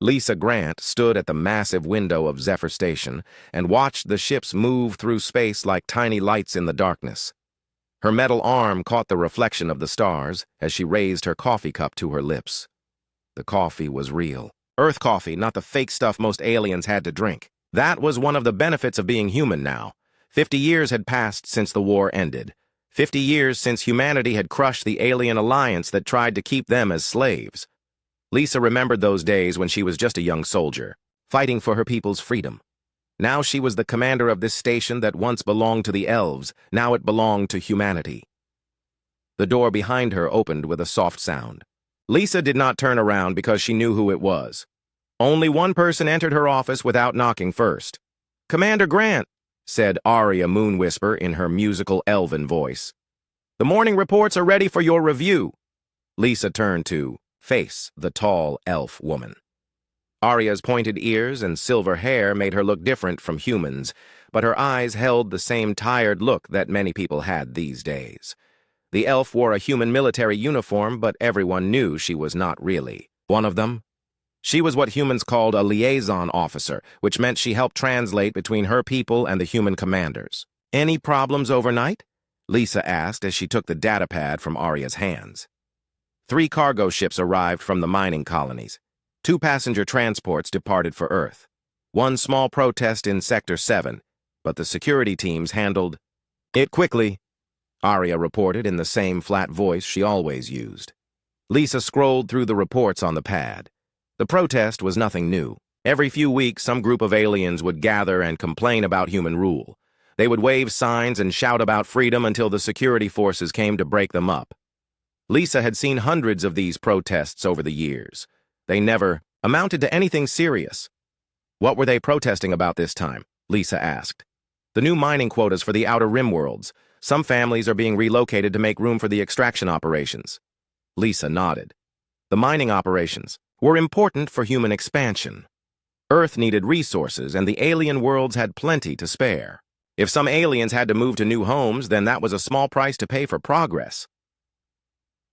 Lisa Grant stood at the massive window of Zephyr Station and watched the ships move through space like tiny lights in the darkness. Her metal arm caught the reflection of the stars as she raised her coffee cup to her lips. The coffee was real. Earth coffee, not the fake stuff most aliens had to drink. That was one of the benefits of being human now. 50 years had passed since the war ended. 50 years since humanity had crushed the alien alliance that tried to keep them as slaves. Lisa remembered those days when she was just a young soldier, fighting for her people's freedom. Now she was the commander of this station that once belonged to the elves, now it belonged to humanity. The door behind her opened with a soft sound. Lisa did not turn around because she knew who it was. Only one person entered her office without knocking first. "Commander Grant," said Arya Moonwhisper in her musical elven voice. "The morning reports are ready for your review." Lisa turned to face the tall elf woman. Arya's pointed ears and silver hair made her look different from humans, but her eyes held the same tired look that many people had these days. The elf wore a human military uniform, but everyone knew she was not really one of them. She was what humans called a liaison officer, which meant she helped translate between her people and the human commanders. "Any problems overnight?" Lisa asked as she took the datapad from Arya's hands. 3 cargo ships arrived from the mining colonies. 2 passenger transports departed for Earth. 1 small protest in Sector 7, but the security teams handled it quickly, Arya reported in the same flat voice she always used. Lisa scrolled through the reports on the pad. The protest was nothing new. Every few weeks, some group of aliens would gather and complain about human rule. They would wave signs and shout about freedom until the security forces came to break them up. Lisa had seen hundreds of these protests over the years. They never amounted to anything serious. What were they protesting about this time? Lisa asked. The new mining quotas for the Outer Rim worlds. Some families are being relocated to make room for the extraction operations. Lisa nodded. The mining operations were important for human expansion. Earth needed resources, and the alien worlds had plenty to spare. If some aliens had to move to new homes, then that was a small price to pay for progress.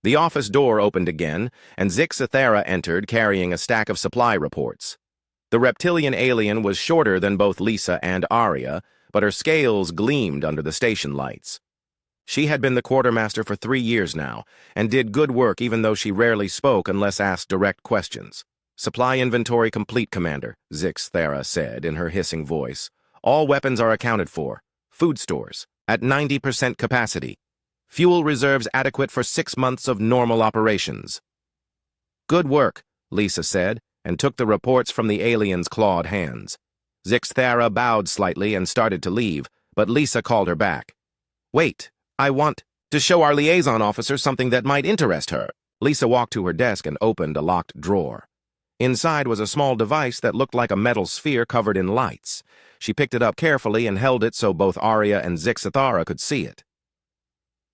The office door opened again, and Zixathera entered carrying a stack of supply reports. The reptilian alien was shorter than both Lisa and Arya, but her scales gleamed under the station lights. She had been the quartermaster for 3 years now, and did good work even though she rarely spoke unless asked direct questions. "Supply inventory complete, Commander," Zixathera said in her hissing voice. "All weapons are accounted for. Food stores, at 90% capacity. Fuel reserves adequate for 6 months of normal operations." "Good work," Lisa said, and took the reports from the alien's clawed hands. Zixathera bowed slightly and started to leave, but Lisa called her back. "Wait, I want to show our liaison officer something that might interest her." Lisa walked to her desk and opened a locked drawer. Inside was a small device that looked like a metal sphere covered in lights. She picked it up carefully and held it so both Arya and Zixathera could see it.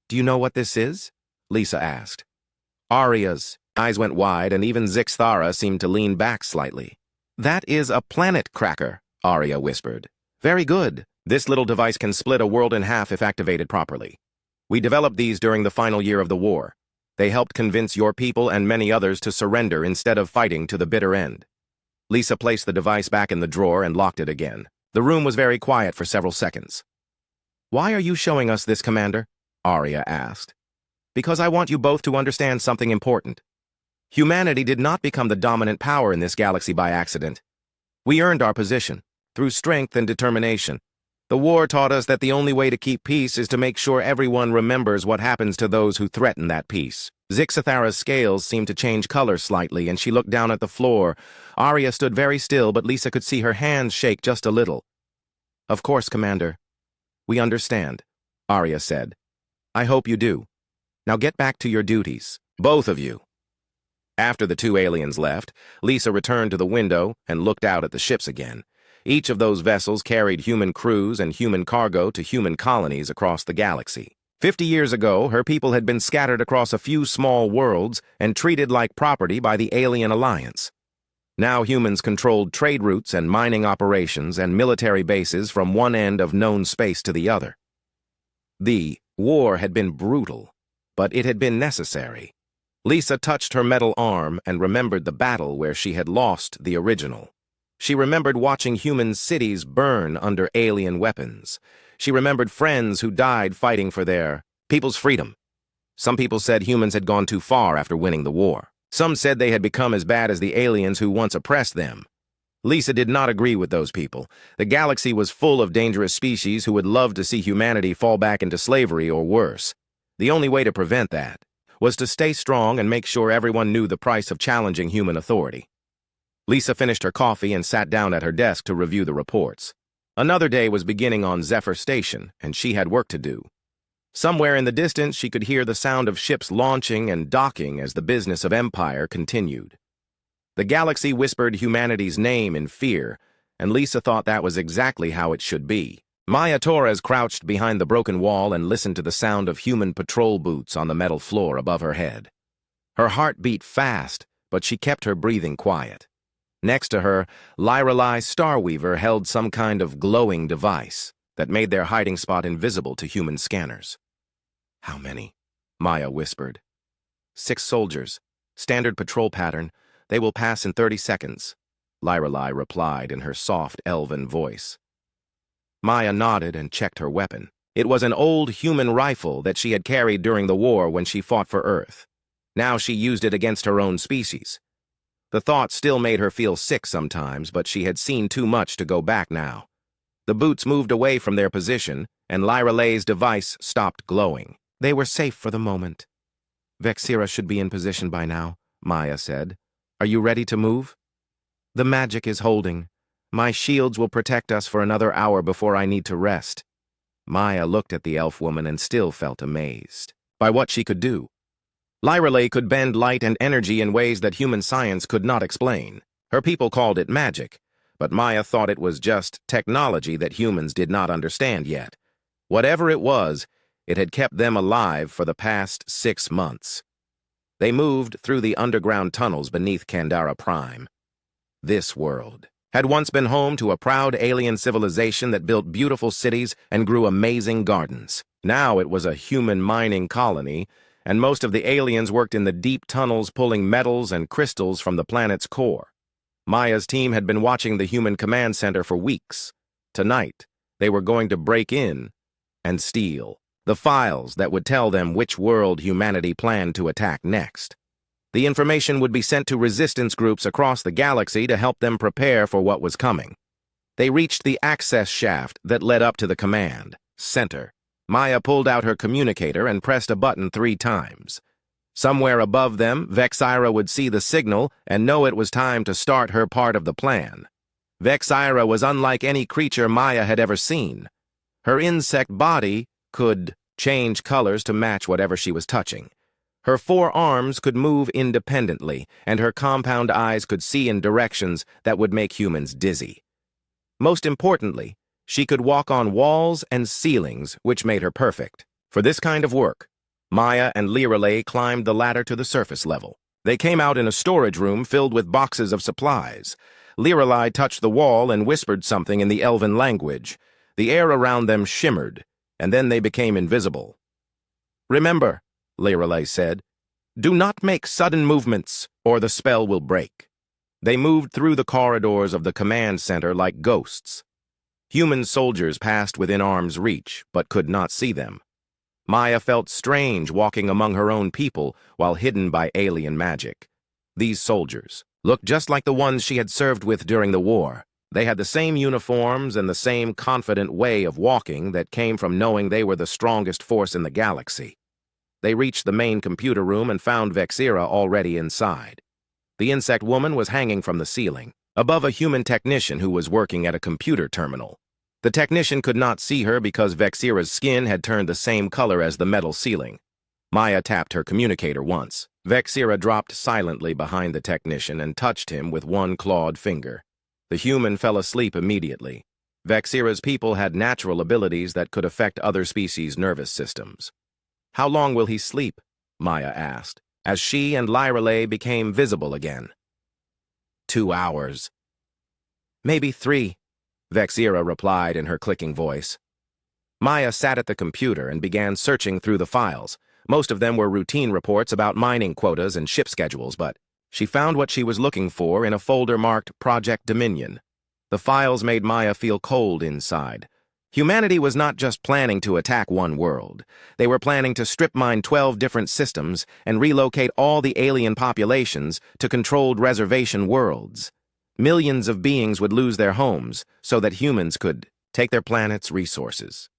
"Do you know what this is?" Lisa asked. Arya's eyes went wide, and even Zixathera seemed to lean back slightly. "That is a planet cracker," Arya whispered. "Very good. This little device can split a world in half if activated properly. We developed these during the final year of the war. They helped convince your people and many others to surrender instead of fighting to the bitter end." Lisa placed the device back in the drawer and locked it again. The room was very quiet for several seconds. "Why are you showing us this, Commander?" Arya asked. "Because I want you both to understand something important. Humanity did not become the dominant power in this galaxy by accident. We earned our position, through strength and determination. The war taught us that the only way to keep peace is to make sure everyone remembers what happens to those who threaten that peace." Zixathera's scales seemed to change color slightly, and she looked down at the floor. Arya stood very still, but Lisa could see her hands shake just a little. "Of course, Commander. We understand," Arya said. "I hope you do. Now get back to your duties, both of you." After the 2 aliens left, Lisa returned to the window and looked out at the ships again. Each of those vessels carried human crews and human cargo to human colonies across the galaxy. 50 years ago, her people had been scattered across a few small worlds and treated like property by the alien alliance. Now humans controlled trade routes and mining operations and military bases from one end of known space to the other. The war had been brutal, but it had been necessary. Lisa touched her metal arm and remembered the battle where she had lost the original. She remembered watching human cities burn under alien weapons. She remembered friends who died fighting for their people's freedom. Some people said humans had gone too far after winning the war. Some said they had become as bad as the aliens who once oppressed them. Lisa did not agree with those people. The galaxy was full of dangerous species who would love to see humanity fall back into slavery or worse. The only way to prevent that was to stay strong and make sure everyone knew the price of challenging human authority. Lisa finished her coffee and sat down at her desk to review the reports. Another day was beginning on Zephyr Station, and she had work to do. Somewhere in the distance, she could hear the sound of ships launching and docking as the business of Empire continued. The galaxy whispered humanity's name in fear, and Lisa thought that was exactly how it should be. Maya Torres crouched behind the broken wall and listened to the sound of human patrol boots on the metal floor above her head. Her heart beat fast, but she kept her breathing quiet. Next to her, Lyrelai Starweaver held some kind of glowing device that made their hiding spot invisible to human scanners. "How many?" Maya whispered. 6 soldiers. Standard patrol pattern. They will pass in 30 seconds, Lyrelai replied in her soft elven voice. Maya nodded and checked her weapon. It was an old human rifle that she had carried during the war when she fought for Earth. Now she used it against her own species. The thought still made her feel sick sometimes, but she had seen too much to go back now. The boots moved away from their position, and Lyrelai's device stopped glowing. They were safe for the moment. "Vexira should be in position by now," Maya said. "Are you ready to move?" "The magic is holding. My shields will protect us for another hour before I need to rest." Maya looked at the elf woman and still felt amazed by what she could do. Lyrelai could bend light and energy in ways that human science could not explain. Her people called it magic, but Maya thought it was just technology that humans did not understand yet. Whatever it was, it had kept them alive for the past 6 months. They moved through the underground tunnels beneath Kandara Prime. This world had once been home to a proud alien civilization that built beautiful cities and grew amazing gardens. Now it was a human mining colony, and most of the aliens worked in the deep tunnels pulling metals and crystals from the planet's core. Maya's team had been watching the human command center for weeks. Tonight, they were going to break in and steal the files that would tell them which world humanity planned to attack next. The information would be sent to resistance groups across the galaxy to help them prepare for what was coming. They reached the access shaft that led up to the command center. Maya pulled out her communicator and pressed a button 3 times. Somewhere above them, Vexira would see the signal and know it was time to start her part of the plan. Vexira was unlike any creature Maya had ever seen. Her insect body could change colors to match whatever she was touching. Her 4 arms could move independently, and her compound eyes could see in directions that would make humans dizzy. Most importantly, she could walk on walls and ceilings, which made her perfect. For this kind of work, Maya and Lyrelai climbed the ladder to the surface level. They came out in a storage room filled with boxes of supplies. Lyrelai touched the wall and whispered something in the elven language. The air around them shimmered, and then they became invisible. "Remember," Lyrelai said, "do not make sudden movements, or the spell will break." They moved through the corridors of the command center like ghosts. Human soldiers passed within arm's reach, but could not see them. Maya felt strange walking among her own people while hidden by alien magic. These soldiers looked just like the ones she had served with during the war. They had the same uniforms and the same confident way of walking that came from knowing they were the strongest force in the galaxy. They reached the main computer room and found Vexira already inside. The insect woman was hanging from the ceiling, above a human technician who was working at a computer terminal. The technician could not see her because Vexira's skin had turned the same color as the metal ceiling. Maya tapped her communicator once. Vexira dropped silently behind the technician and touched him with one clawed finger. The human fell asleep immediately. Vexira's people had natural abilities that could affect other species' nervous systems. "How long will he sleep?" Maya asked, as she and Lyrelai became visible again. 2 hours. "Maybe 3, Vexira replied in her clicking voice. Maya sat at the computer and began searching through the files. Most of them were routine reports about mining quotas and ship schedules, but she found what she was looking for in a folder marked Project Dominion. The files made Maya feel cold inside. Humanity was not just planning to attack one world. They were planning to strip mine 12 different systems and relocate all the alien populations to controlled reservation worlds. Millions of beings would lose their homes so that humans could take their planet's resources.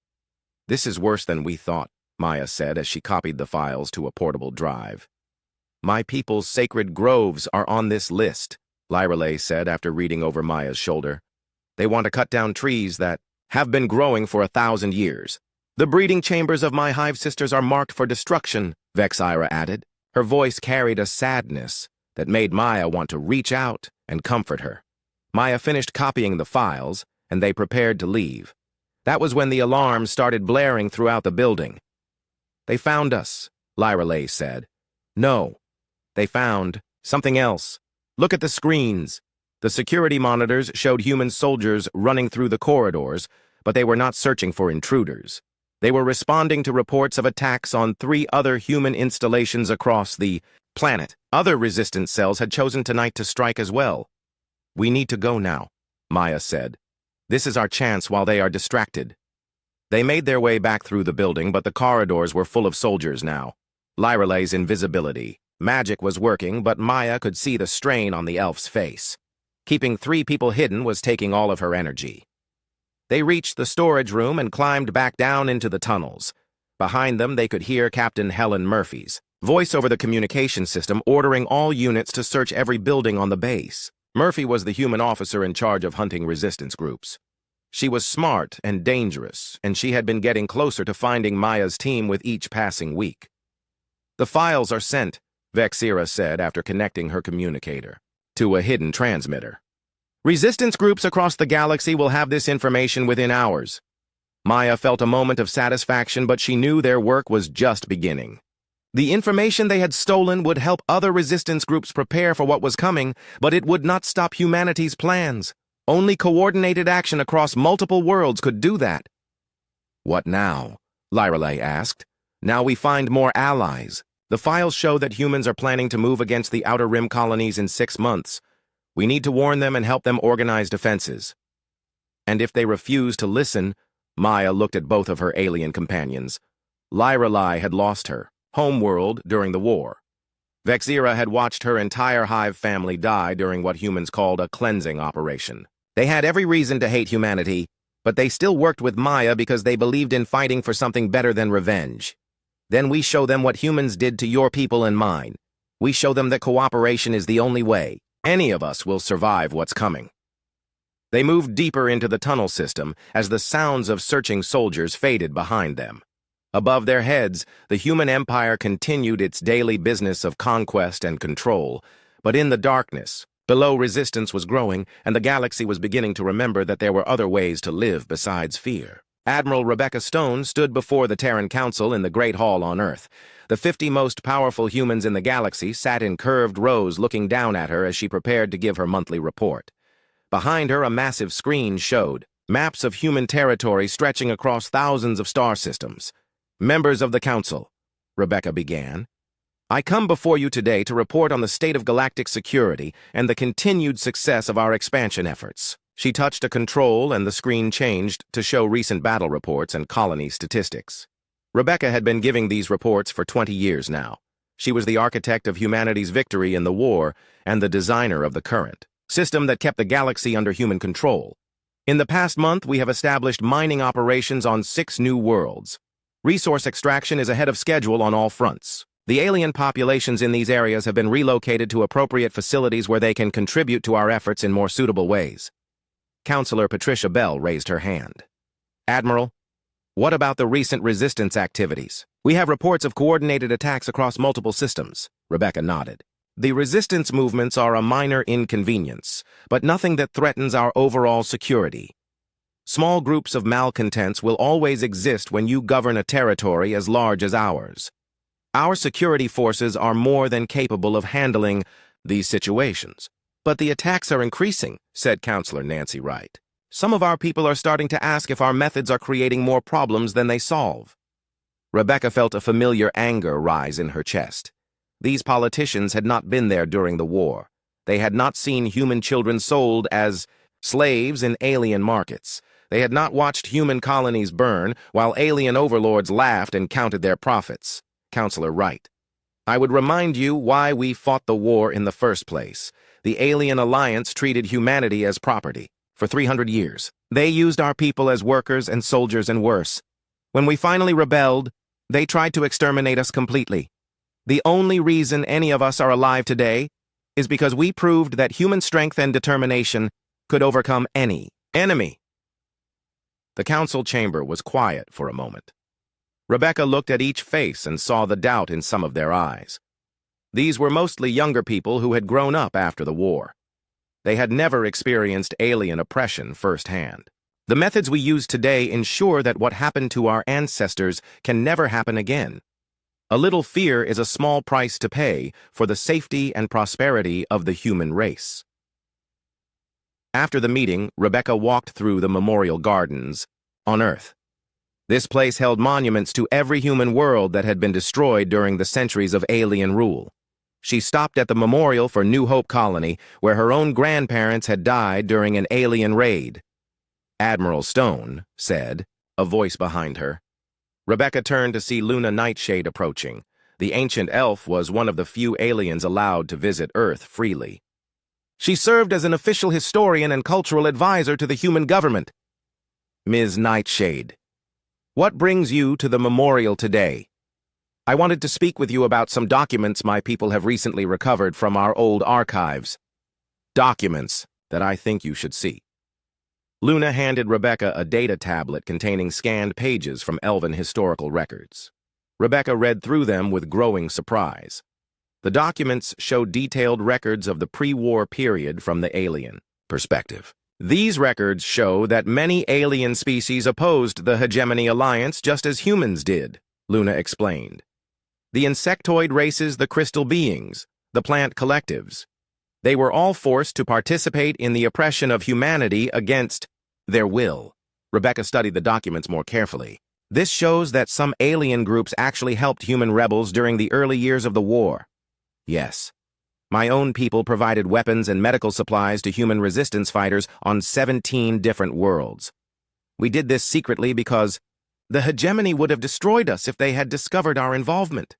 "This is worse than we thought," Maya said as she copied the files to a portable drive. "My people's sacred groves are on this list," Lyrelay said after reading over Maya's shoulder. "They want to cut down trees that have been growing for 1,000 years. The breeding chambers of my hive sisters are marked for destruction," Vexira added. Her voice carried a sadness that made Maya want to reach out and comfort her. Maya finished copying the files, and they prepared to leave. That was when the alarm started blaring throughout the building. "They found us," Lyrelay said. "No, they found something else. Look at the screens." The security monitors showed human soldiers running through the corridors, but they were not searching for intruders. They were responding to reports of attacks on 3 other human installations across the planet. Other resistance cells had chosen tonight to strike as well. "We need to go now," Maya said. "This is our chance while they are distracted." They made their way back through the building, but the corridors were full of soldiers now. Lyrelay's invisibility magic was working, but Maya could see the strain on the elf's face. Keeping 3 people hidden was taking all of her energy. They reached the storage room and climbed back down into the tunnels. Behind them, they could hear Captain Helen Murphy's voice over the communication system ordering all units to search every building on the base. Murphy was the human officer in charge of hunting resistance groups. She was smart and dangerous, and she had been getting closer to finding Maya's team with each passing week. "The files are sent," Vexira said after connecting her communicator to a hidden transmitter. "Resistance groups across the galaxy will have this information within hours." Maya felt a moment of satisfaction, but she knew their work was just beginning. The information they had stolen would help other resistance groups prepare for what was coming, but it would not stop humanity's plans. Only coordinated action across multiple worlds could do that. "What now?" Lyrelay asked. "Now we find more allies. The files show that humans are planning to move against the Outer Rim colonies in 6 months. We need to warn them and help them organize defenses." And if they refuse to listen, Maya looked at both of her alien companions. Lyrelay had lost her homeworld during the war. Vexira had watched her entire hive family die during what humans called a cleansing operation. They had every reason to hate humanity, but they still worked with Maya because they believed in fighting for something better than revenge. "Then we show them what humans did to your people and mine. We show them that cooperation is the only way. Any of us will survive what's coming." They moved deeper into the tunnel system as the sounds of searching soldiers faded behind them. Above their heads, the human empire continued its daily business of conquest and control, but in the darkness, below, resistance was growing, and the galaxy was beginning to remember that there were other ways to live besides fear. Admiral Rebecca Stone stood before the Terran Council in the Great Hall on Earth. The 50 most powerful humans in the galaxy sat in curved rows looking down at her as she prepared to give her monthly report. Behind her, a massive screen showed maps of human territory stretching across thousands of star systems. "Members of the Council," Rebecca began, "I come before you today to report on the state of galactic security and the continued success of our expansion efforts." She touched a control and the screen changed to show recent battle reports and colony statistics. Rebecca had been giving these reports for 20 years now. She was the architect of humanity's victory in the war and the designer of the current system that kept the galaxy under human control. "In the past month, we have established mining operations on 6 new worlds. Resource extraction is ahead of schedule on all fronts. The alien populations in these areas have been relocated to appropriate facilities where they can contribute to our efforts in more suitable ways." Counselor Patricia Bell raised her hand. "Admiral, what about the recent resistance activities? We have reports of coordinated attacks across multiple systems." Rebecca nodded. "The resistance movements are a minor inconvenience, but nothing that threatens our overall security. Small groups of malcontents will always exist when you govern a territory as large as ours. Our security forces are more than capable of handling these situations." "But the attacks are increasing," said Counselor Nancy Wright. "Some of our people are starting to ask if our methods are creating more problems than they solve." Rebecca felt a familiar anger rise in her chest. These politicians had not been there during the war. They had not seen human children sold as slaves in alien markets. They had not watched human colonies burn while alien overlords laughed and counted their profits. Counselor Wright. I would remind you why we fought the war in the first place. The Alien Alliance treated humanity as property. For 300 years, they used our people as workers and soldiers and worse. When we finally rebelled, they tried to exterminate us completely. The only reason any of us are alive today is because we proved that human strength and determination could overcome any enemy. The council chamber was quiet for a moment. Rebecca looked at each face and saw the doubt in some of their eyes. These were mostly younger people who had grown up after the war. They had never experienced alien oppression firsthand. The methods we use today ensure that what happened to our ancestors can never happen again. A little fear is a small price to pay for the safety and prosperity of the human race. After the meeting, Rebecca walked through the memorial gardens on Earth. This place held monuments to every human world that had been destroyed during the centuries of alien rule. She stopped at the memorial for New Hope Colony, where her own grandparents had died during an alien raid. Admiral Stone said, a voice behind her. Rebecca turned to see Luna Nightshade approaching. The ancient elf was one of the few aliens allowed to visit Earth freely. She served as an official historian and cultural advisor to the human government. Ms. Nightshade, what brings you to the memorial today? I wanted to speak with you about some documents my people have recently recovered from our old archives. Documents that I think you should see. Luna handed Rebecca a data tablet containing scanned pages from Elven historical records. Rebecca read through them with growing surprise. The documents show detailed records of the pre-war period from the alien perspective. These records show that many alien species opposed the Hegemony Alliance just as humans did, Luna explained. The insectoid races, the crystal beings, the plant collectives. They were all forced to participate in the oppression of humanity against their will. Rebecca studied the documents more carefully. This shows that some alien groups actually helped human rebels during the early years of the war. Yes. My own people provided weapons and medical supplies to human resistance fighters on 17 different worlds. We did this secretly because the hegemony would have destroyed us if they had discovered our involvement.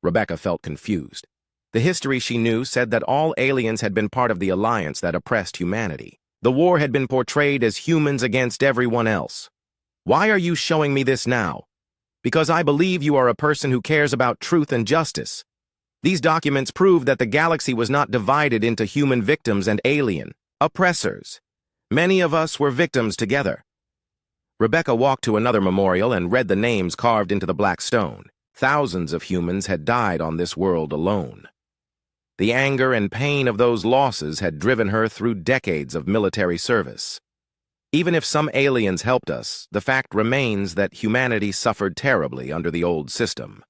Rebecca felt confused. The history she knew said that all aliens had been part of the alliance that oppressed humanity. The war had been portrayed as humans against everyone else. Why are you showing me this now? Because I believe you are a person who cares about truth and justice. These documents prove that the galaxy was not divided into human victims and alien oppressors. Many of us were victims together. Rebecca walked to another memorial and read the names carved into the black stone. Thousands of humans had died on this world alone. The anger and pain of those losses had driven her through decades of military service. Even if some aliens helped us, the fact remains that humanity suffered terribly under the old system.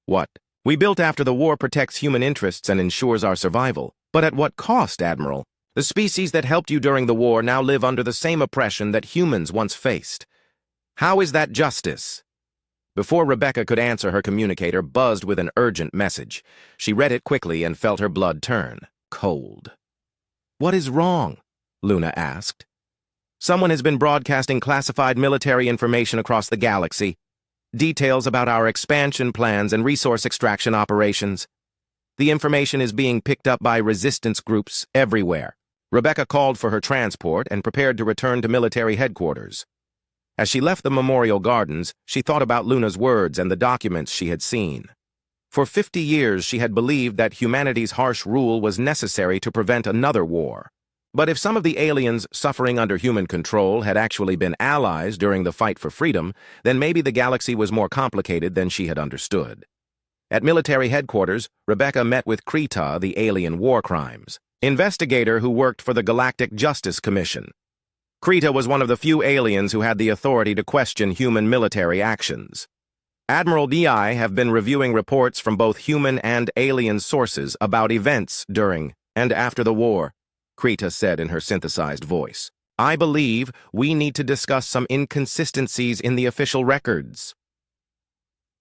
What we built after the war protects human interests and ensures our survival. But at what cost, Admiral? The species that helped you during the war now live under the same oppression that humans once faced. How is that justice? Before Rebecca could answer, her communicator buzzed with an urgent message. She read it quickly and felt her blood turn cold. What is wrong? Luna asked. Someone has been broadcasting classified military information across the galaxy. Details about our expansion plans and resource extraction operations. The information is being picked up by resistance groups everywhere. Rebecca called for her transport and prepared to return to military headquarters. As she left the memorial gardens, she thought about Luna's words and the documents she had seen. For 50 years, she had believed that humanity's harsh rule was necessary to prevent another war. But if some of the aliens suffering under human control had actually been allies during the fight for freedom, then maybe the galaxy was more complicated than she had understood. At military headquarters, Rebecca met with Krita, the alien war crimes investigator who worked for the Galactic Justice Commission. Krita was one of the few aliens who had the authority to question human military actions. Admiral Di have been reviewing reports from both human and alien sources about events during and after the war, Krita said in her synthesized voice. I believe we need to discuss some inconsistencies in the official records.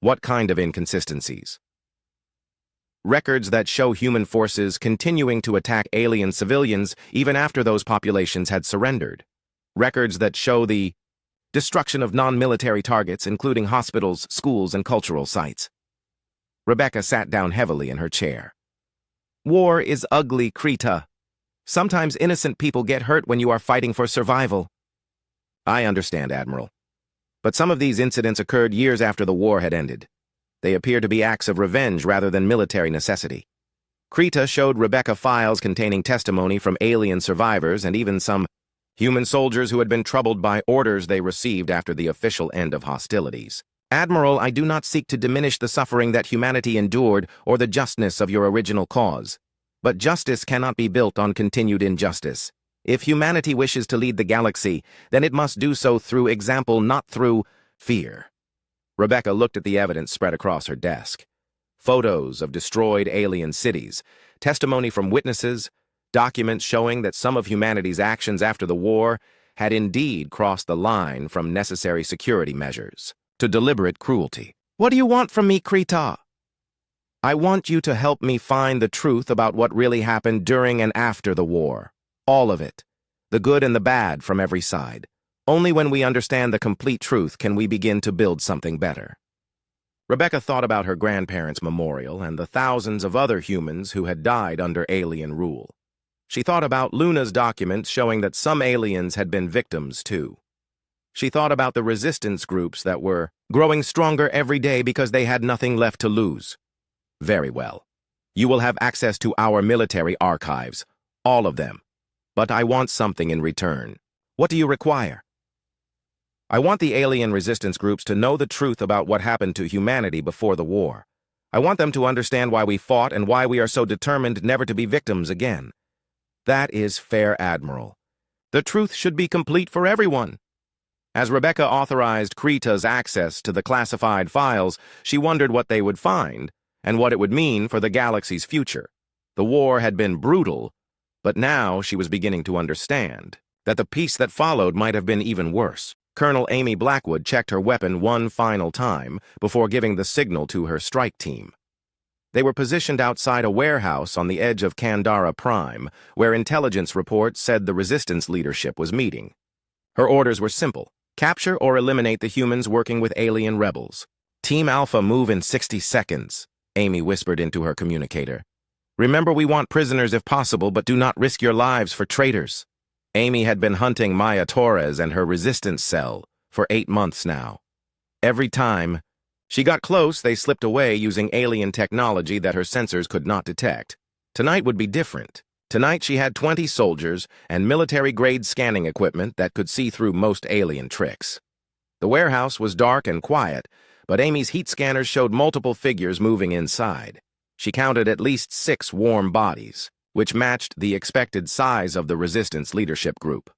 What kind of inconsistencies? Records that show human forces continuing to attack alien civilians even after those populations had surrendered. Records that show the destruction of non-military targets, including hospitals, schools, and cultural sites. Rebecca sat down heavily in her chair. War is ugly, Krita. Sometimes innocent people get hurt when you are fighting for survival. I understand, Admiral. But some of these incidents occurred years after the war had ended. They appear to be acts of revenge rather than military necessity. Krita showed Rebecca files containing testimony from alien survivors and even some human soldiers who had been troubled by orders they received after the official end of hostilities. Admiral, I do not seek to diminish the suffering that humanity endured or the justness of your original cause. But justice cannot be built on continued injustice. If humanity wishes to lead the galaxy, then it must do so through example, not through fear. Rebecca looked at the evidence spread across her desk. Photos of destroyed alien cities, testimony from witnesses, documents showing that some of humanity's actions after the war had indeed crossed the line from necessary security measures to deliberate cruelty. What do you want from me, Krita? I want you to help me find the truth about what really happened during and after the war. All of it. The good and the bad from every side. Only when we understand the complete truth can we begin to build something better. Rebecca thought about her grandparents' memorial and the thousands of other humans who had died under alien rule. She thought about Luna's documents showing that some aliens had been victims too. She thought about the resistance groups that were growing stronger every day because they had nothing left to lose. Very well. You will have access to our military archives, all of them. But I want something in return. What do you require? I want the alien resistance groups to know the truth about what happened to humanity before the war. I want them to understand why we fought and why we are so determined never to be victims again. That is fair, Admiral. The truth should be complete for everyone. As Rebecca authorized Krita's access to the classified files, she wondered what they would find and what it would mean for the galaxy's future. The war had been brutal, but now she was beginning to understand that the peace that followed might have been even worse. Colonel Amy Blackwood checked her weapon one final time before giving the signal to her strike team. They were positioned outside a warehouse on the edge of Kandara Prime, where intelligence reports said the resistance leadership was meeting. Her orders were simple: capture or eliminate the humans working with alien rebels. Team Alpha, move in 60 seconds, Amy whispered into her communicator. Remember, we want prisoners if possible, but do not risk your lives for traitors. Amy had been hunting Maya Torres and her resistance cell for 8 months now. Every time she got close, they slipped away using alien technology that her sensors could not detect. Tonight would be different. Tonight she had 20 soldiers and military-grade scanning equipment that could see through most alien tricks. The warehouse was dark and quiet, but Amy's heat scanners showed multiple figures moving inside. She counted at least 6 warm bodies, which matched the expected size of the resistance leadership group.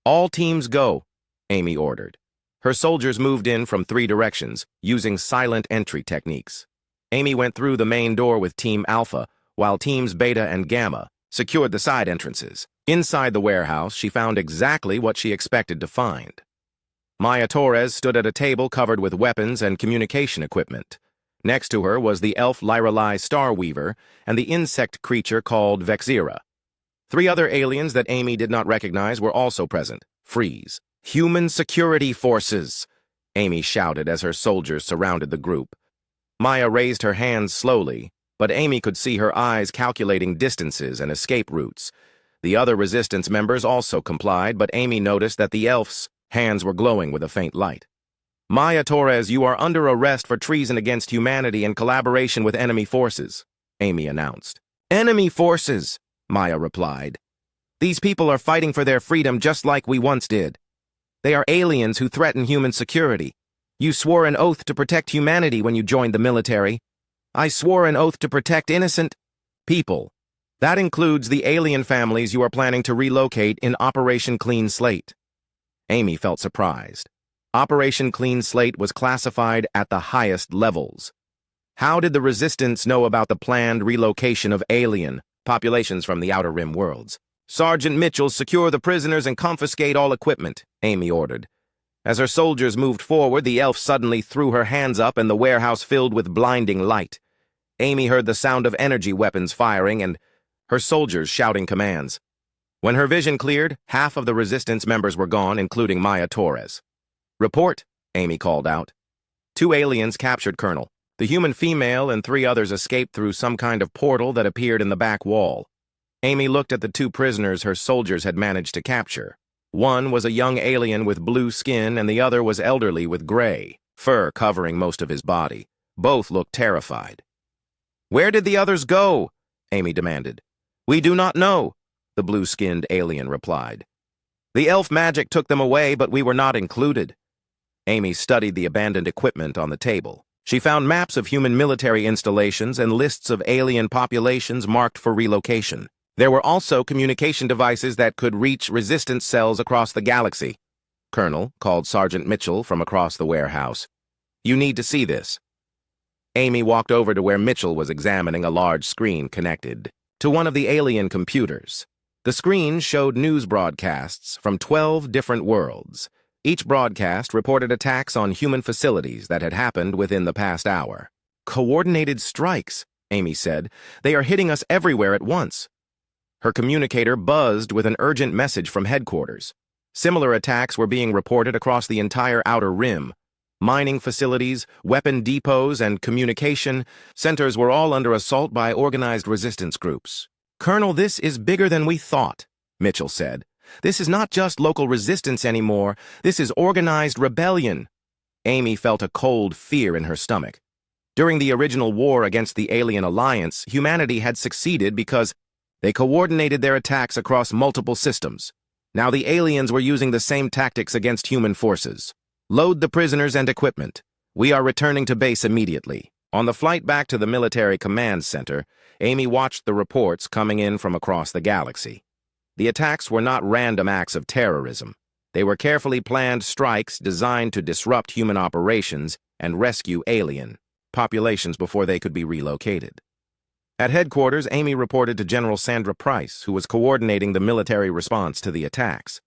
All teams go, Amy ordered. Her soldiers moved in from 3 directions, using silent entry techniques. Amy went through the main door with Team Alpha, while Teams Beta and Gamma secured the side entrances. Inside the warehouse, she found exactly what she expected to find. Maya Torres stood at a table covered with weapons and communication equipment. Next to her was the elf Lyralai Starweaver and the insect creature called Vexira. 3 other aliens that Amy did not recognize were also present. Freeze. Human security forces, Amy shouted as her soldiers surrounded the group. Maya raised her hands slowly, but Amy could see her eyes calculating distances and escape routes. The other resistance members also complied, but Amy noticed that the elf's hands were glowing with a faint light. Maya Torres, you are under arrest for treason against humanity and collaboration with enemy forces, Amy announced. Enemy forces, Maya replied. These people are fighting for their freedom just like we once did. They are aliens who threaten human security. You swore an oath to protect humanity when you joined the military. I swore an oath to protect innocent people. That includes the alien families you are planning to relocate in Operation Clean Slate. Amy felt surprised. Operation Clean Slate was classified at the highest levels. How did the Resistance know about the planned relocation of alien populations from the Outer Rim worlds? Sergeant Mitchell, secure the prisoners and confiscate all equipment, Amy ordered. As her soldiers moved forward, the elf suddenly threw her hands up and the warehouse filled with blinding light. Amy heard the sound of energy weapons firing and her soldiers shouting commands. When her vision cleared, half of the resistance members were gone, including Maya Torres. "Report," Amy called out. 2 aliens captured Colonel. The human female and 3 others escaped through some kind of portal that appeared in the back wall. Amy looked at the 2 prisoners her soldiers had managed to capture. One was a young alien with blue skin and the other was elderly with gray, fur covering most of his body. Both looked terrified. "Where did the others go?" Amy demanded. "We do not know," the blue-skinned alien replied. "The elf magic took them away, but we were not included." Amy studied the abandoned equipment on the table. She found maps of human military installations and lists of alien populations marked for relocation. There were also communication devices that could reach resistance cells across the galaxy. "Colonel," called Sergeant Mitchell from across the warehouse. "You need to see this." Amy walked over to where Mitchell was examining a large screen connected to one of the alien computers. The screen showed news broadcasts from 12 different worlds. Each broadcast reported attacks on human facilities that had happened within the past hour. "Coordinated strikes," Amy said. "They are hitting us everywhere at once." Her communicator buzzed with an urgent message from headquarters. Similar attacks were being reported across the entire Outer Rim. Mining facilities, weapon depots, and communication centers were all under assault by organized resistance groups. "Colonel, this is bigger than we thought," Mitchell said. "This is not just local resistance anymore. This is organized rebellion." Amy felt a cold fear in her stomach. During the original war against the Alien Alliance, humanity had succeeded because they coordinated their attacks across multiple systems. Now the aliens were using the same tactics against human forces. "Load the prisoners and equipment. We are returning to base immediately." On the flight back to the military command center, Amy watched the reports coming in from across the galaxy. The attacks were not random acts of terrorism. They were carefully planned strikes designed to disrupt human operations and rescue alien populations before they could be relocated. At headquarters, Amy reported to General Sandra Price, who was coordinating the military response to the attacks.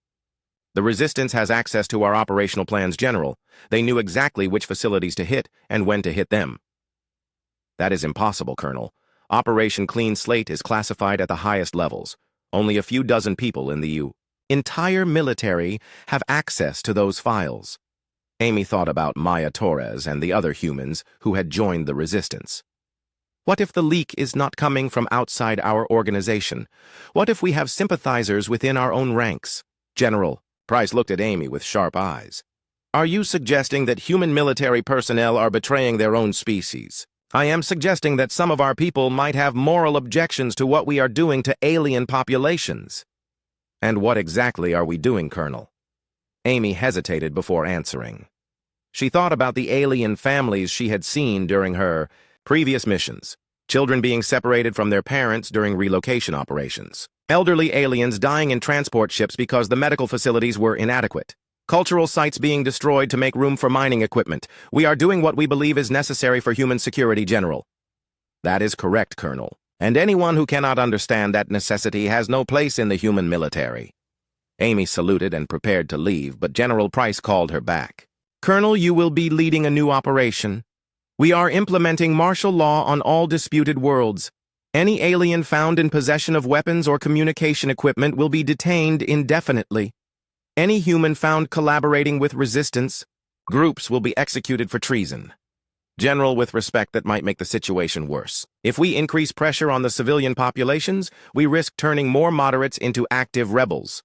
"The Resistance has access to our operational plans, General. They knew exactly which facilities to hit and when to hit them." "That is impossible, Colonel. Operation Clean Slate is classified at the highest levels. Only a few dozen people in the entire military have access to those files." Amy thought about Maya Torres and the other humans who had joined the Resistance. What if the leak is not coming from outside our organization? What if we have sympathizers within our own ranks? "General," Price looked at Amy with sharp eyes. "Are you suggesting that human military personnel are betraying their own species?" "I am suggesting that some of our people might have moral objections to what we are doing to alien populations." "And what exactly are we doing, Colonel?" Amy hesitated before answering. She thought about the alien families she had seen during her previous missions. Children being separated from their parents during relocation operations. Elderly aliens dying in transport ships because the medical facilities were inadequate. Cultural sites being destroyed to make room for mining equipment. "We are doing what we believe is necessary for human security, General." "That is correct, Colonel. And anyone who cannot understand that necessity has no place in the human military." Amy saluted and prepared to leave, but General Price called her back. "Colonel, you will be leading a new operation. We are implementing martial law on all disputed worlds. Any alien found in possession of weapons or communication equipment will be detained indefinitely. Any human found collaborating with resistance groups will be executed for treason. General, with respect, that might make the situation worse. If we increase pressure on the civilian populations, we risk turning more moderates into active rebels."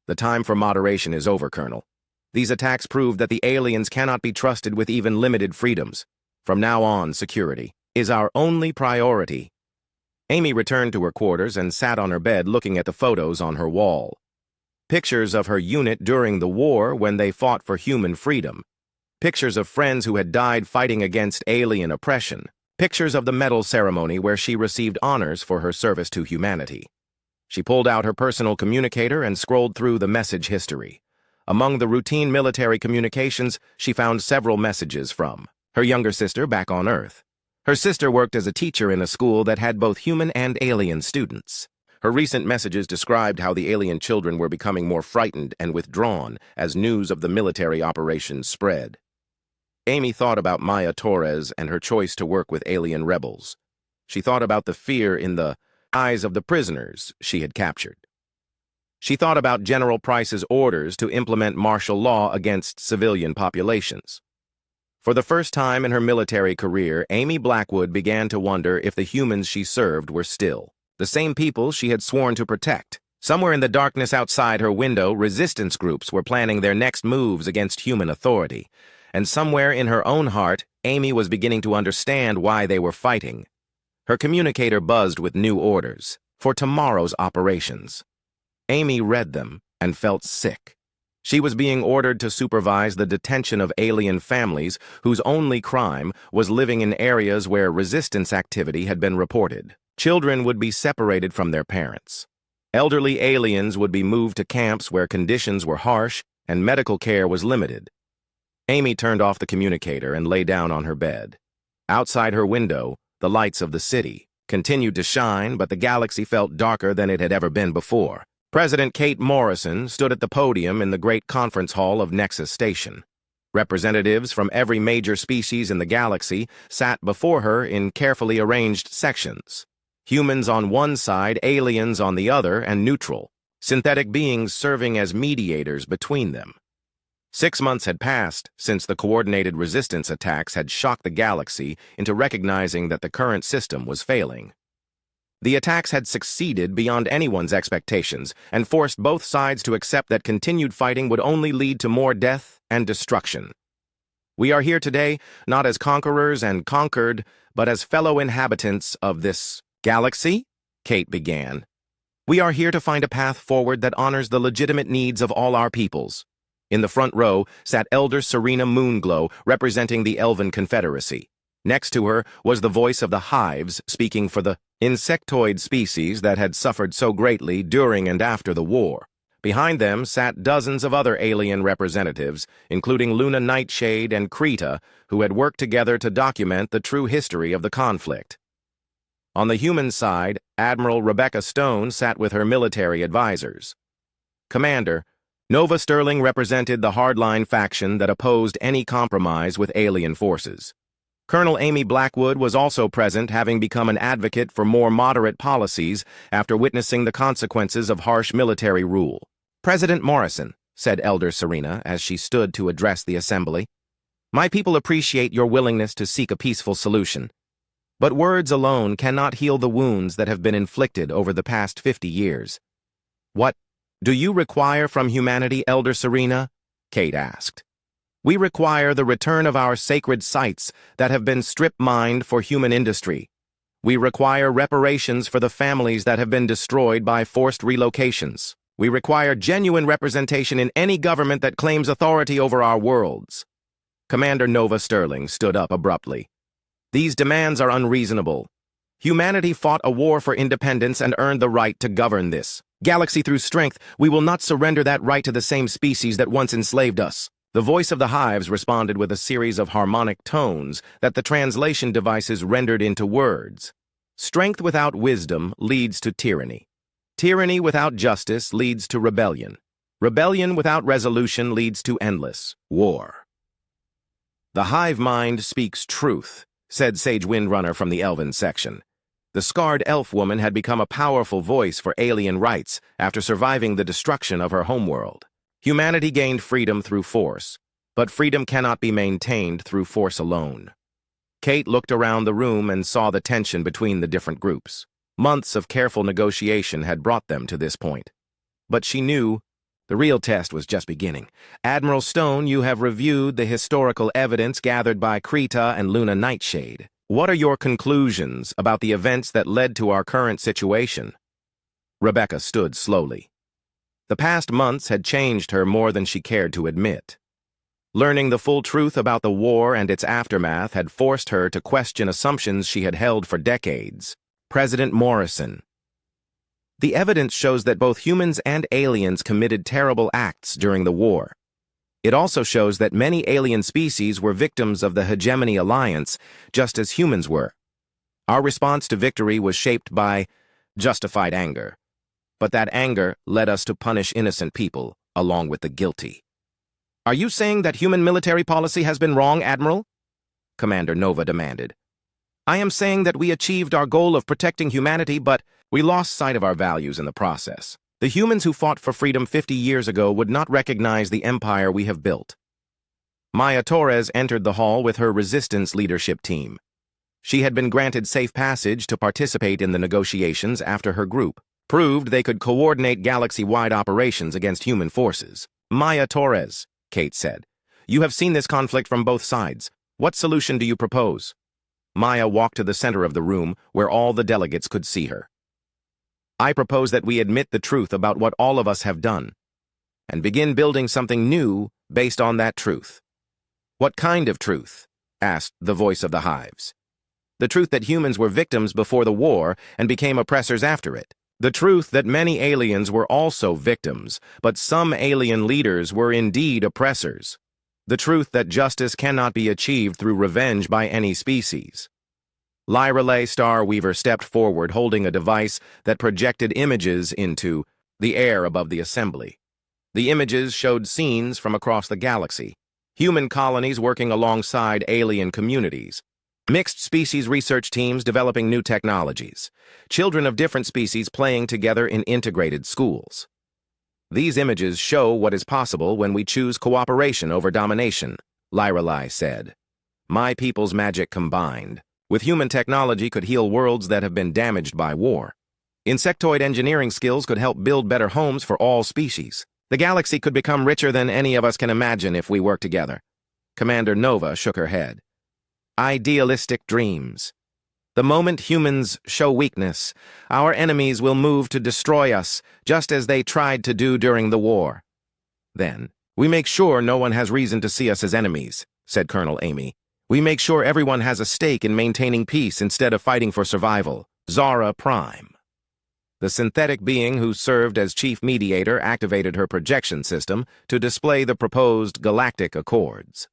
"The time for moderation is over, Colonel. These attacks prove that the aliens cannot be trusted with even limited freedoms. From now on, security is our only priority." Amy returned to her quarters and sat on her bed looking at the photos on her wall. Pictures of her unit during the war when they fought for human freedom. Pictures of friends who had died fighting against alien oppression. Pictures of the medal ceremony where she received honors for her service to humanity. She pulled out her personal communicator and scrolled through the message history. Among the routine military communications, she found several messages from her younger sister back on Earth. Her sister worked as a teacher in a school that had both human and alien students. Her recent messages described how the alien children were becoming more frightened and withdrawn as news of the military operations spread. Amy thought about Maya Torres and her choice to work with alien rebels. She thought about the fear in the eyes of the prisoners she had captured. She thought about General Price's orders to implement martial law against civilian populations. For the first time in her military career, Amy Blackwood began to wonder if the humans she served were still the same people she had sworn to protect. Somewhere in the darkness outside her window, resistance groups were planning their next moves against human authority. And somewhere in her own heart, Amy was beginning to understand why they were fighting. Her communicator buzzed with new orders for tomorrow's operations. Amy read them and felt sick. She was being ordered to supervise the detention of alien families whose only crime was living in areas where resistance activity had been reported. Children would be separated from their parents. Elderly aliens would be moved to camps where conditions were harsh and medical care was limited. Amy turned off the communicator and lay down on her bed. Outside her window, the lights of the city continued to shine, but the galaxy felt darker than it had ever been before. President Kate Morrison stood at the podium in the great conference hall of Nexus Station. Representatives from every major species in the galaxy sat before her in carefully arranged sections. Humans on one side, aliens on the other, and neutral, synthetic beings serving as mediators between them. 6 months had passed since the coordinated resistance attacks had shocked the galaxy into recognizing that the current system was failing. The attacks had succeeded beyond anyone's expectations and forced both sides to accept that continued fighting would only lead to more death and destruction. We are here today not as conquerors and conquered, but as fellow inhabitants of this galaxy, Kate began. We are here to find a path forward that honors the legitimate needs of all our peoples. In the front row sat Elder Serena Moonglow, representing the Elven Confederacy. Next to her was the voice of the hives, speaking for the insectoid species that had suffered so greatly during and after the war. Behind them sat dozens of other alien representatives, including Luna Nightshade and Krita, who had worked together to document the true history of the conflict. On the human side, Admiral Rebecca Stone sat with her military advisors. Commander, Nova Sterling represented the hardline faction that opposed any compromise with alien forces. Colonel Amy Blackwood was also present, having become an advocate for more moderate policies after witnessing the consequences of harsh military rule. President Morrison, said Elder Serena as she stood to address the assembly, my people appreciate your willingness to seek a peaceful solution. But words alone cannot heal the wounds that have been inflicted over the past 50 years. What do you require from humanity, Elder Serena? Kate asked. We require the return of our sacred sites that have been strip-mined for human industry. We require reparations for the families that have been destroyed by forced relocations. We require genuine representation in any government that claims authority over our worlds. Commander Nova Sterling stood up abruptly. These demands are unreasonable. Humanity fought a war for independence and earned the right to govern this galaxy through strength. We will not surrender that right to the same species that once enslaved us. The voice of the hives responded with a series of harmonic tones that the translation devices rendered into words. Strength without wisdom leads to tyranny. Tyranny without justice leads to rebellion. Rebellion without resolution leads to endless war. The hive mind speaks truth, said Sage Windrunner from the Elven section. The scarred elf woman had become a powerful voice for alien rights after surviving the destruction of her homeworld. Humanity gained freedom through force, but freedom cannot be maintained through force alone. Kate looked around the room and saw the tension between the different groups. Months of careful negotiation had brought them to this point. But she knew the real test was just beginning. Admiral Stone, you have reviewed the historical evidence gathered by Krita and Luna Nightshade. What are your conclusions about the events that led to our current situation? Rebecca stood slowly. The past months had changed her more than she cared to admit. Learning the full truth about the war and its aftermath had forced her to question assumptions she had held for decades. President Morrison. The evidence shows that both humans and aliens committed terrible acts during the war. It also shows that many alien species were victims of the hegemony alliance, just as humans were. Our response to victory was shaped by justified anger, But that anger led us to punish innocent people, along with the guilty. Are you saying that human military policy has been wrong, Admiral? Commander Nova demanded. I am saying that we achieved our goal of protecting humanity, but we lost sight of our values in the process. The humans who fought for freedom 50 years ago would not recognize the empire we have built. Maya Torres entered the hall with her resistance leadership team. She had been granted safe passage to participate in the negotiations after her group proved they could coordinate galaxy-wide operations against human forces. Maya Torres, Kate said, you have seen this conflict from both sides. What solution do you propose? Maya walked to the center of the room where all the delegates could see her. I propose that we admit the truth about what all of us have done and begin building something new based on that truth. What kind of truth? Asked the voice of the hives. The truth that humans were victims before the war and became oppressors after it. The truth that many aliens were also victims, but some alien leaders were indeed oppressors. The truth that justice cannot be achieved through revenge by any species. Lyrelay Starweaver stepped forward holding a device that projected images into the air above the assembly. The images showed scenes from across the galaxy. Human colonies working alongside alien communities. Mixed species research teams developing new technologies. Children of different species playing together in integrated schools. These images show what is possible when we choose cooperation over domination, Lyrelay said. My people's magic combined with human technology could heal worlds that have been damaged by war. Insectoid engineering skills could help build better homes for all species. The galaxy could become richer than any of us can imagine if we work together. Commander Nova shook her head. Idealistic dreams. The moment humans show weakness, our enemies will move to destroy us, just as they tried to do during the war. Then, we make sure no one has reason to see us as enemies, said Colonel Amy. We make sure everyone has a stake in maintaining peace instead of fighting for survival. Zara Prime. The synthetic being who served as chief mediator activated her projection system to display the proposed Galactic Accords.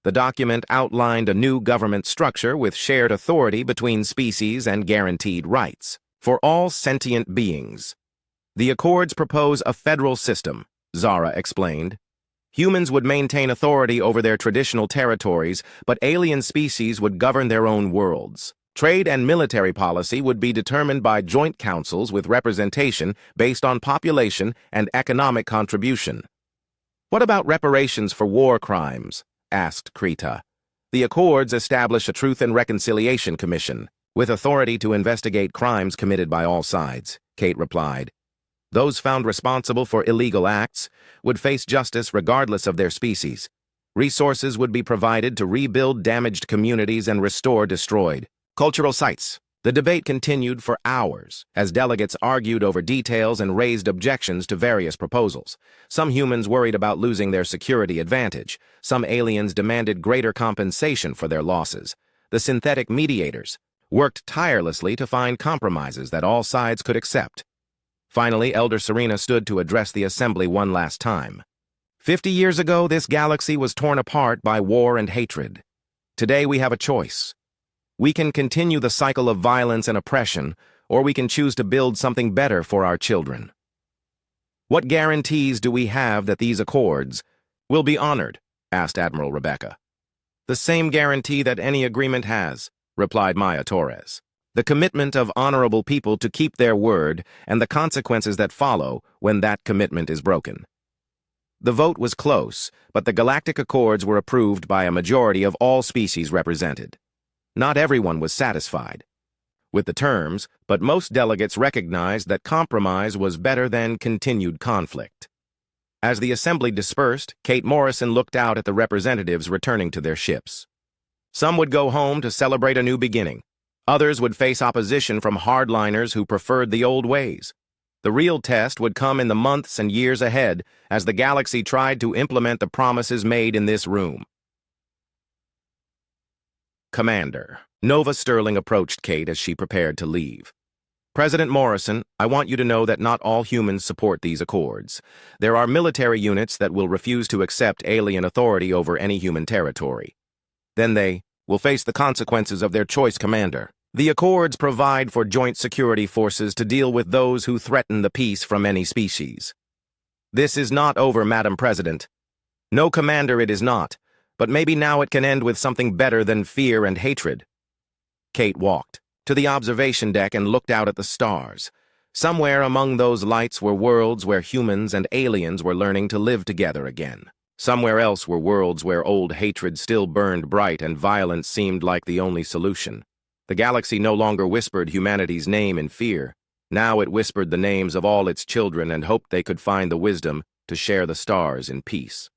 The document outlined a new government structure with shared authority between species and guaranteed rights for all sentient beings. The Accords propose a federal system, Zara explained. Humans would maintain authority over their traditional territories, but alien species would govern their own worlds. Trade and military policy would be determined by joint councils with representation based on population and economic contribution. What about reparations for war crimes? Asked Krita. The Accords establish a Truth and Reconciliation Commission, with authority to investigate crimes committed by all sides, Kate replied. Those found responsible for illegal acts would face justice regardless of their species. Resources would be provided to rebuild damaged communities and restore destroyed cultural sites. The debate continued for hours as delegates argued over details and raised objections to various proposals. Some humans worried about losing their security advantage. Some aliens demanded greater compensation for their losses. The synthetic mediators worked tirelessly to find compromises that all sides could accept. Finally, Elder Serena stood to address the assembly one last time. 50 years ago, this galaxy was torn apart by war and hatred. Today, we have a choice. We can continue the cycle of violence and oppression, or we can choose to build something better for our children. What guarantees do we have that these accords will be honored? Asked Admiral Rebecca. The same guarantee that any agreement has, replied Maya Torres. The commitment of honorable people to keep their word and the consequences that follow when that commitment is broken. The vote was close, but the Galactic Accords were approved by a majority of all species represented. Not everyone was satisfied with the terms, but most delegates recognized that compromise was better than continued conflict. As the assembly dispersed, Kate Morrison looked out at the representatives returning to their ships. Some would go home to celebrate a new beginning. Others would face opposition from hardliners who preferred the old ways. The real test would come in the months and years ahead as the galaxy tried to implement the promises made in this room. Commander. Nova Sterling approached Kate as she prepared to leave. President Morrison, I want you to know that not all humans support these accords. There are military units that will refuse to accept alien authority over any human territory. Then they will face the consequences of their choice, Commander. The Accords provide for joint security forces to deal with those who threaten the peace from any species. This is not over, Madam President. No, Commander, it is not, but maybe now it can end with something better than fear and hatred. Kate walked to the observation deck and looked out at the stars. Somewhere among those lights were worlds where humans and aliens were learning to live together again. Somewhere else were worlds where old hatred still burned bright and violence seemed like the only solution. The galaxy no longer whispered humanity's name in fear. Now it whispered the names of all its children and hoped they could find the wisdom to share the stars in peace.